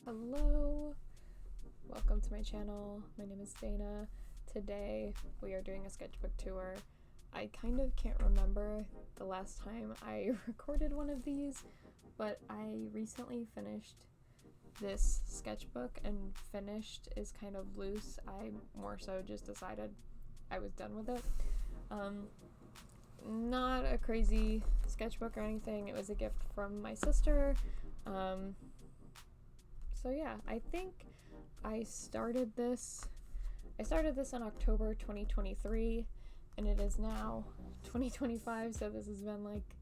Hello, welcome to my channel. My name is Dana. Today we are doing a sketchbook tour. I kind of can't remember the last time I recorded one of these, but I recently finished this sketchbook, and finished is kind of loose. I more so just decided I was done with it. Not a crazy sketchbook or anything. It was a gift from my sister. So yeah, I think I started this in October 2023, and it is now 2025, so this has been like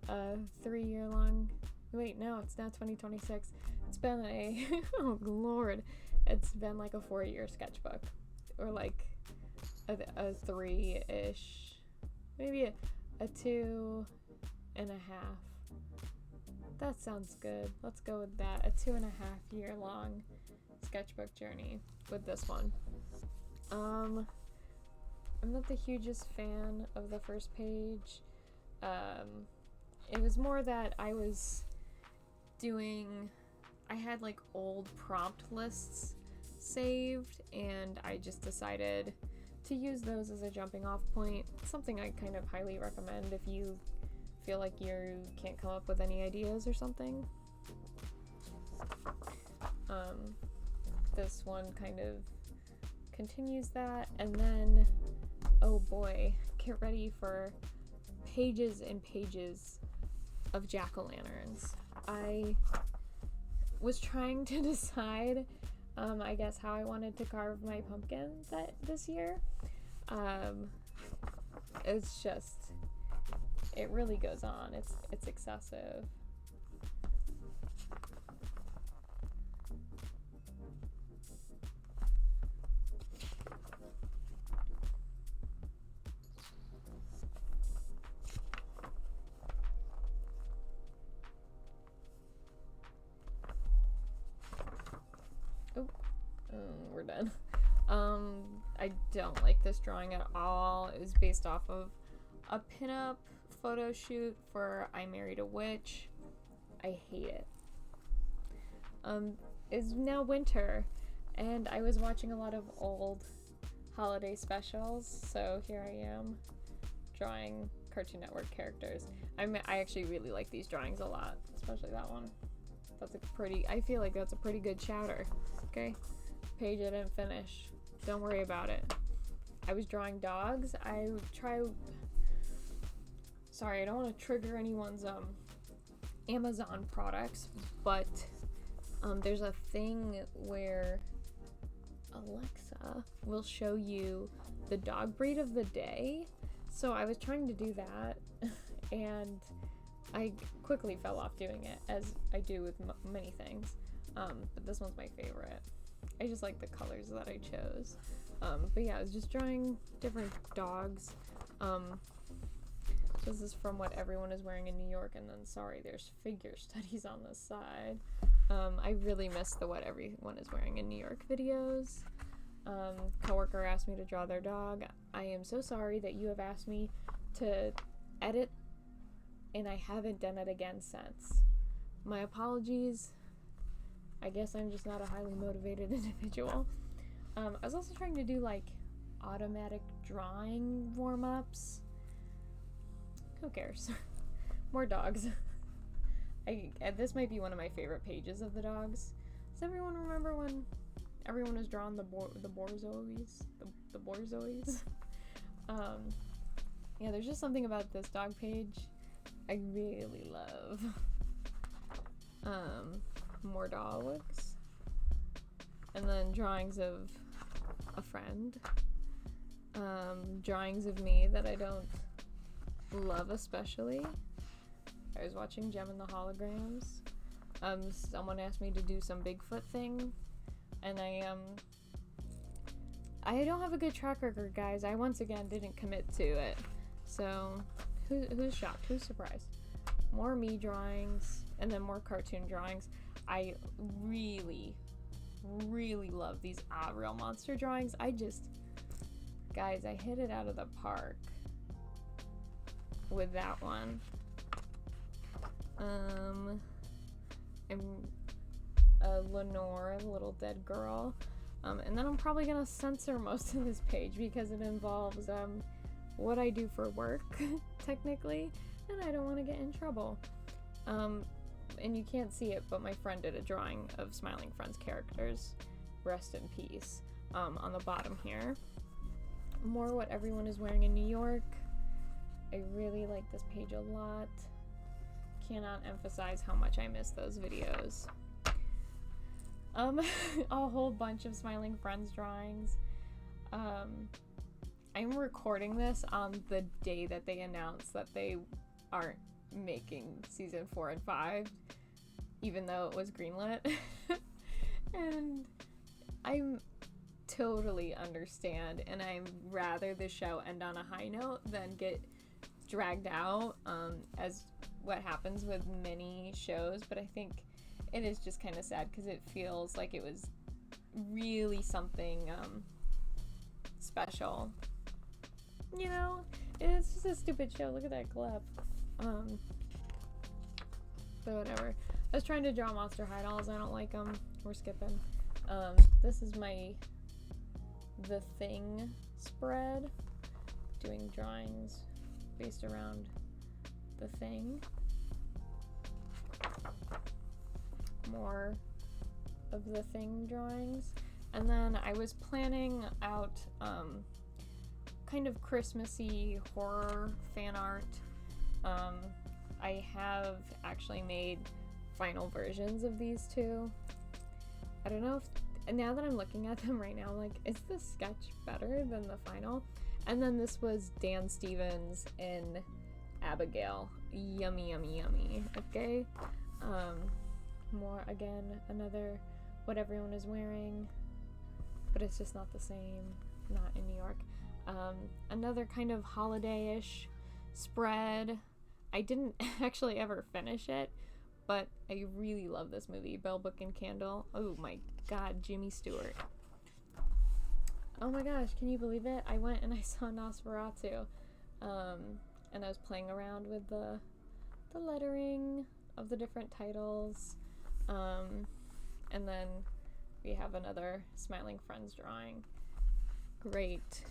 a 3-year long, wait, no, it's now 2026. It's been a, oh lord, it's been like a 4-year sketchbook, or like a 3-ish, maybe a 2.5. That sounds good. Let's go with that. A 2.5-year long sketchbook journey with this one. I'm not the hugest fan of the first page. It was more that I had like old prompt lists saved, and I just decided to use those as a jumping off point. Something I kind of highly recommend if you feel like you can't come up with any ideas or something. This one kind of continues that, and then, oh boy, get ready for pages and pages of jack-o'-lanterns. I was trying to decide, I guess, how I wanted to carve my pumpkin this year. It's just, it really goes on. It's excessive. We're done. I don't like this drawing at all. It was based off of a pinup photo shoot for I Married a Witch. I hate it. It's now winter, and I was watching a lot of old holiday specials, so here I am drawing Cartoon Network characters. I actually really like these drawings a lot, especially that one. I feel like that's a pretty good chowder. Okay, page I didn't finish. Don't worry about it. I was drawing dogs. Sorry, I don't want to trigger anyone's Amazon products, but there's a thing where Alexa will show you the dog breed of the day. So I was trying to do that, and I quickly fell off doing it, as I do with many things. But this one's my favorite. I just like the colors that I chose. But yeah, I was just drawing different dogs. This is from what everyone is wearing in New York, and then, sorry, there's figure studies on this side. I really miss the what everyone is wearing in New York videos. Coworker asked me to draw their dog. I am so sorry that you have asked me to edit, and I haven't done it again since. My apologies. I guess I'm just not a highly motivated individual. I was also trying to do like automatic drawing warm-ups. Who cares? More dogs. This might be one of my favorite pages of the dogs. Does everyone remember when everyone was drawing the Borzois? The Borzois? Yeah, there's just something about this dog page I really love. More dogs. And then drawings of a friend. Drawings of me that I don't love especially. I was watching Gem and the Holograms. Someone asked me to do some Bigfoot thing, and I don't have a good track record, guys. I once again didn't commit to it. So who's shocked? Who's surprised? More me drawings, and then more cartoon drawings. I really, really love these real monster drawings. Guys, I hit it out of the park with that one. Lenore, the little dead girl. And then I'm probably gonna censor most of this page because it involves what I do for work, technically, and I don't want to get in trouble. And you can't see it, but my friend did a drawing of Smiling Friends characters. Rest in peace. On the bottom here. More what everyone is wearing in New York. I really like this page a lot. Cannot emphasize how much I miss those videos. A whole bunch of Smiling Friends drawings. I'm recording this on the day that they announced that they aren't making season 4 and 5, even though it was greenlit. And I'm totally understand, and I'd rather the show end on a high note than get dragged out, as what happens with many shows. But I think it is just kind of sad because it feels like it was really something special. You know, it's just a stupid show. Look at that clip. But whatever. I was trying to draw Monster High dolls. I don't like them. We're skipping. This is my The Thing spread. Doing drawings based around The Thing. More of The Thing drawings. And then I was planning out kind of Christmassy horror fan art. I have actually made final versions of these two. I don't know if, now that I'm looking at them right now, I'm like, is the sketch better than the final? And then this was Dan Stevens in Abigail. Yummy, yummy, yummy. Okay. More, again, another what everyone is wearing, but it's just not the same. Not in New York. Another kind of holiday-ish spread. I didn't actually ever finish it, but I really love this movie, Bell, Book, and Candle. Oh my god, Jimmy Stewart. Oh my gosh, can you believe it? I went and I saw Nosferatu, and I was playing around with the lettering of the different titles, and then we have another Smiling Friends drawing. Great.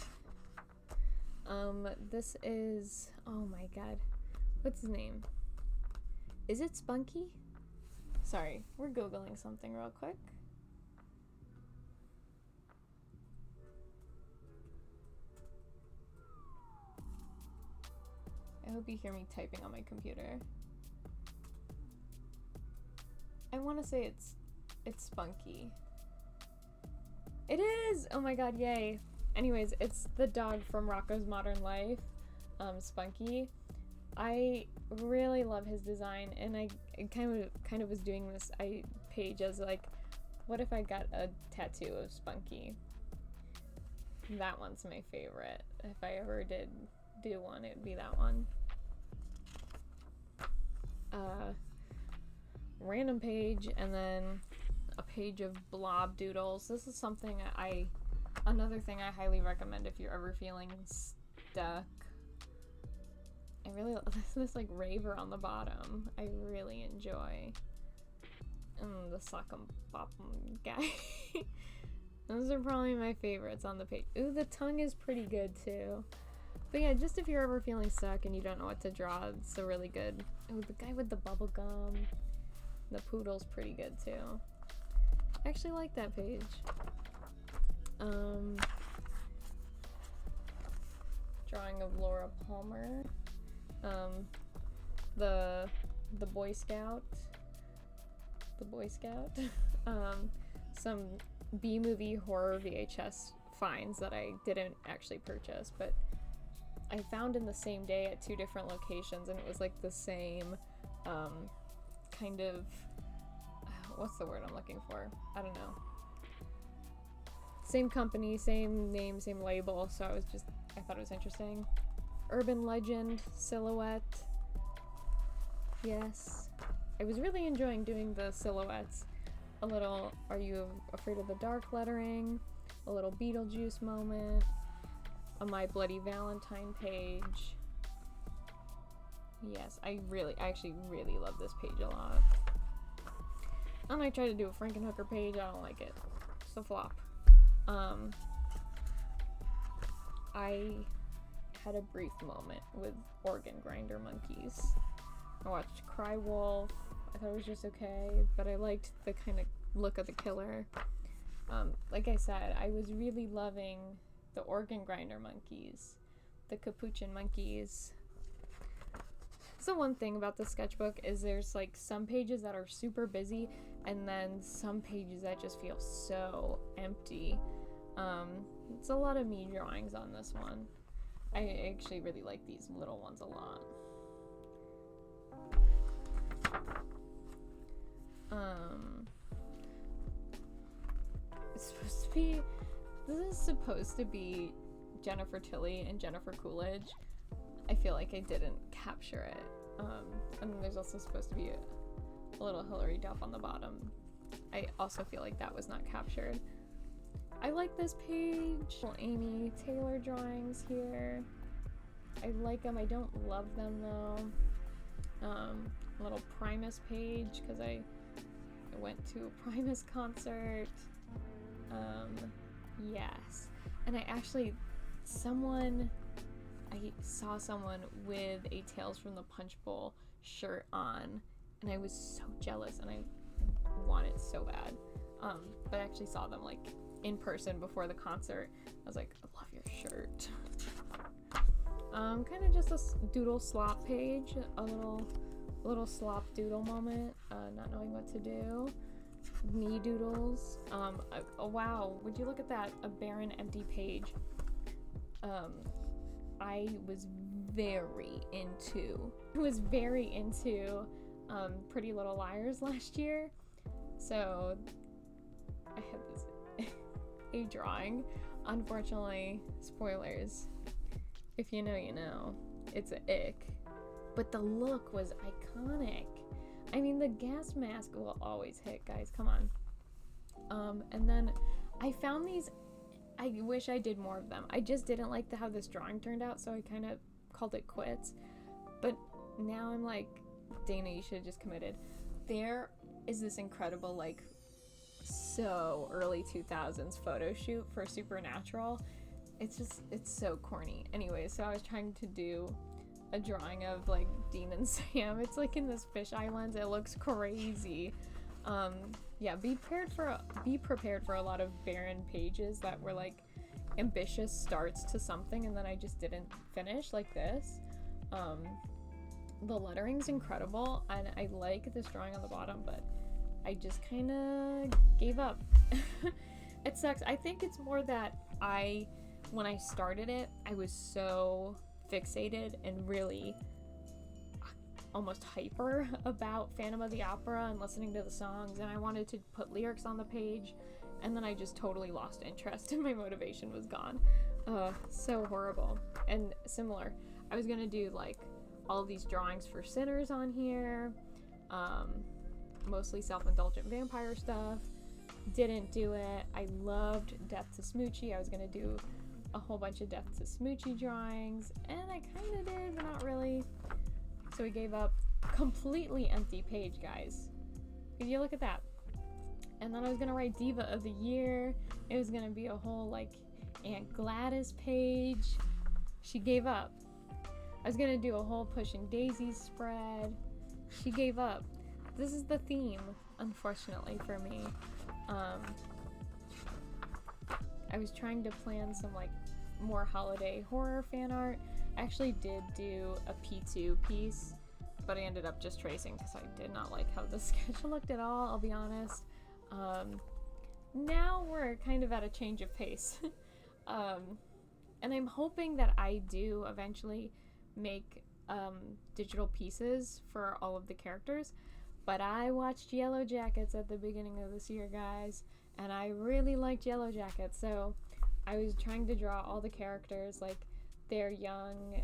This is, oh my god, what's his name? Is it Spunky? Sorry, we're Googling something real quick. I hope you hear me typing on my computer. I want to say it's Spunky. It is! Oh my god, yay. Anyways, it's the dog from Rocko's Modern Life, Spunky. I really love his design, and I kind of was doing this page as like, what if I got a tattoo of Spunky? That one's my favorite. If I ever did do one, it would be that one. Random page, and then a page of blob doodles. This is something another thing I highly recommend if you're ever feeling stuck. I really this like raver on the bottom. I really enjoy. And the Sock'em Bop'em guy. Those are probably my favorites on the page. Ooh, the tongue is pretty good too. But yeah, just if you're ever feeling stuck and you don't know what to draw, it's a really good. Oh, the guy with the bubble gum. The poodle's pretty good too. I actually like that page. Drawing of Laura Palmer. The Boy Scout. The Boy Scout. Some B-movie horror VHS finds that I didn't actually purchase, but I found in the same day at 2 different locations, and it was like the same kind of, what's the word I'm looking for? I don't know. Same company, same name, same label, so I thought it was interesting. Urban Legend silhouette. Yes. I was really enjoying doing the silhouettes. A little Are You Afraid of the Dark lettering, a little Beetlejuice moment, a My Bloody Valentine page. Yes, I actually really love this page a lot. And I tried to do a Frankenhooker page. I don't like it. It's a flop. I had a brief moment with organ grinder monkeys. I watched Cry Wolf. I thought it was just okay, but I liked the kind of look of the killer. Like I said, I was really loving the organ grinder monkeys, the capuchin monkeys. So one thing about the sketchbook is there's like some pages that are super busy and then some pages that just feel so empty. It's a lot of me drawings on this one. I actually really like these little ones a lot. This is supposed to be Jennifer Tilly and Jennifer Coolidge. I feel like I didn't capture it. And then there's also supposed to be a little Hilary Duff on the bottom. I also feel like that was not captured. I like this page. Little Amy Taylor drawings here. I like them. I don't love them though. A little Primus page because I went to a Primus concert. Yes. And I saw someone with a Tales from the Punch Bowl shirt on, and I was so jealous and I want it so bad. But I actually saw them like in person before the concert. I was like, I love your shirt. Kind of just a doodle slop page, a little slop doodle moment, not knowing what to do. Me doodles. Oh wow, would you look at that? A barren empty page. I was very into Pretty Little Liars last year. So I had this a drawing. Unfortunately, spoilers. If you know, you know. It's a ick. But the look was iconic. I mean, the gas mask will always hit, guys. Come on. And then I found these. I wish I did more of them. I just didn't like how this drawing turned out, so I kind of called it quits. But now I'm like, Dana, you should have just committed. There is this incredible, like, so early 2000s photo shoot for Supernatural. It's so corny. Anyway, so I was trying to do a drawing of, like, Dean and Sam. It's, like, in this fisheye lens. It looks crazy. Yeah, be prepared for a lot of barren pages that were like ambitious starts to something and then I just didn't finish, like this. The lettering's incredible and I like this drawing on the bottom, but I just kind of gave up. It sucks. I think it's more that when I started it, I was so fixated and really almost hyper about Phantom of the Opera and listening to the songs, and I wanted to put lyrics on the page, and then I just totally lost interest and my motivation was gone. So horrible. And similar, I was gonna do like all these drawings for Sinners on here, mostly self-indulgent vampire stuff. Didn't do it. I loved Death to Smoochie. I was gonna do a whole bunch of Death to Smoochie drawings, and I kind of did, but not really. So we gave up. Completely empty page, guys. Could you look at that? And then I was gonna write Diva of the Year. It was gonna be a whole like Aunt Gladys page. She gave up. I was gonna do a whole Pushing Daisies spread. She gave up. This is the theme, unfortunately for me. I was trying to plan some like more holiday horror fan art. I actually did do a P2 piece, but I ended up just tracing because I did not like how the sketch looked at all, I'll be honest. Now we're kind of at a change of pace. And I'm hoping that I do eventually make digital pieces for all of the characters, but I watched Yellow Jackets at the beginning of this year, guys, and I really liked Yellow Jackets, so I was trying to draw all the characters, like their young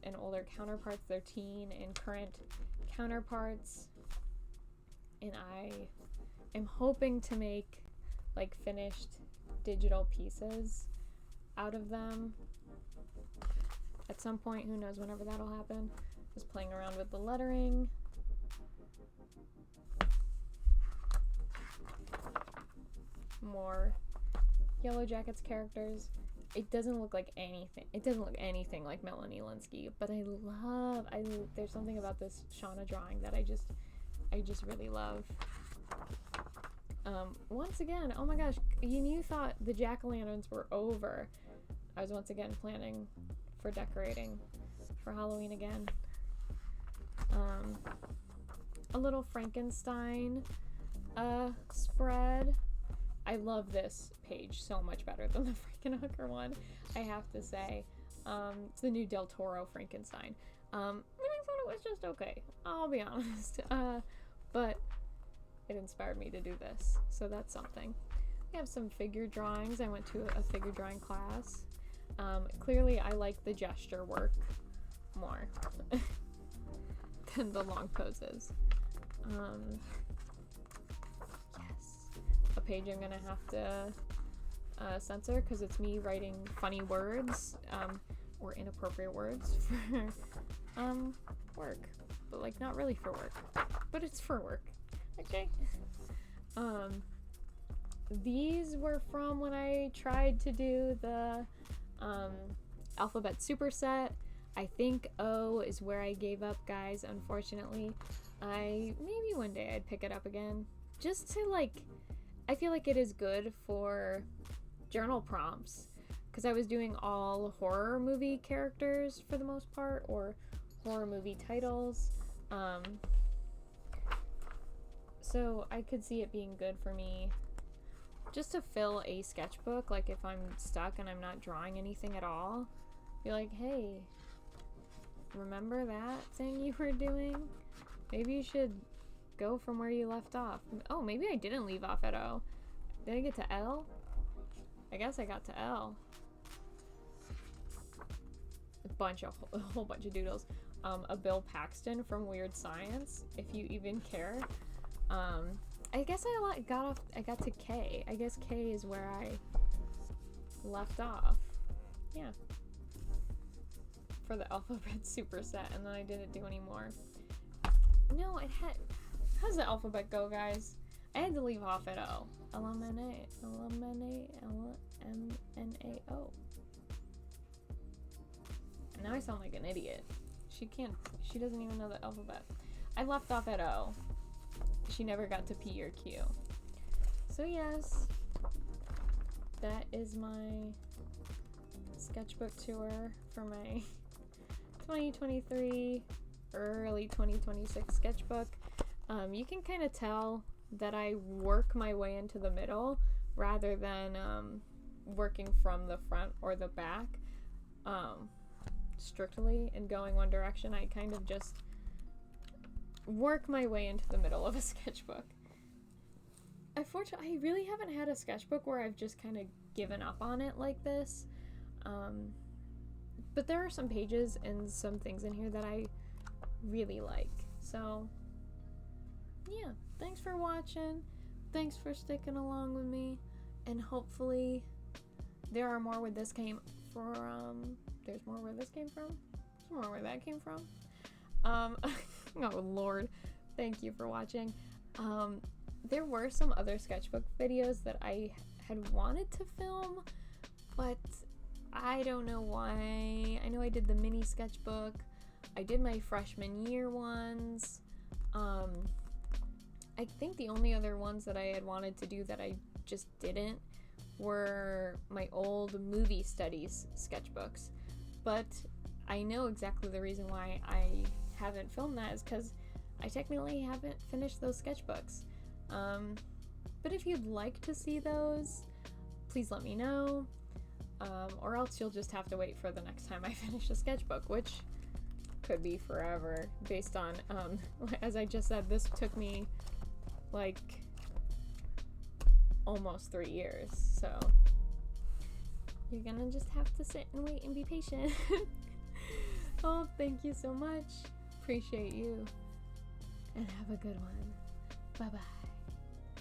and older counterparts, their teen and current counterparts, and I am hoping to make like finished digital pieces out of them at some point. Who knows, whenever that'll happen. Just playing around with the lettering. more Yellow Jackets characters. It doesn't look like anything. It doesn't look anything like Melanie Linsky, but there's something about this Shauna drawing that I just really love. Once again, oh my gosh, you thought the jack-o'-lanterns were over. I was once again planning for decorating for Halloween again. A little Frankenstein spread. I love this page so much better than the Frankenhooker one, I have to say. It's the new Del Toro Frankenstein. I thought it was just okay, I'll be honest. But it inspired me to do this, so that's something. We have some figure drawings. I went to a figure drawing class. Clearly I like the gesture work more than the long poses. Yes. A page I'm gonna have to censor because it's me writing funny words or inappropriate words for work, but like not really for work, but it's for work. Okay. These were from when I tried to do the alphabet superset. I think O is where I gave up, guys, unfortunately. Maybe one day I'd pick it up again, just to I feel like it is good for journal prompts, because I was doing all horror movie characters for the most part, or horror movie titles. So I could see it being good for me just to fill a sketchbook, like if I'm stuck and I'm not drawing anything at all, be like, hey, remember that thing you were doing? Maybe you should go from where you left off. Oh, maybe I didn't leave off at O. Did I get to L? I guess I got to L. A whole bunch of doodles. A Bill Paxton from Weird Science, if you even care. I guess I got to K. I guess K is where I left off. Yeah. For the alphabet superset, and then I didn't do any more. No, it had... How's the alphabet go, guys? I had to leave off at O. L-M-N-A, L-M-N-A, L-M-N-A-O. Now I sound like an idiot. She doesn't even know the alphabet. I left off at O. She never got to P or Q. So yes, that is my sketchbook tour for my 2023, early 2026 sketchbook. You can kind of tell that I work my way into the middle rather than working from the front or the back strictly and going one direction. I kind of just work my way into the middle of a sketchbook. Unfortunately, I really haven't had a sketchbook where I've just kind of given up on it like this. But there are some pages and some things in here that I really like. So, yeah, thanks for watching. Thanks for sticking along with me. And hopefully there are more where this came from. There's more where this came from. There's more where that came from. Oh Lord, thank you for watching. There were some other sketchbook videos that I had wanted to film, but I don't know why. I know I did the mini sketchbook. I did my freshman year ones. I think the only other ones that I had wanted to do that I just didn't were my old movie studies sketchbooks. But I know exactly the reason why I haven't filmed that is because I technically haven't finished those sketchbooks. But if you'd like to see those, please let me know, or else you'll just have to wait for the next time I finish a sketchbook, which could be forever based on, as I just said, this took me like almost 3 years, so you're gonna just have to sit and wait and be patient. Oh, thank you so much. Appreciate you. And have a good one. Bye-bye.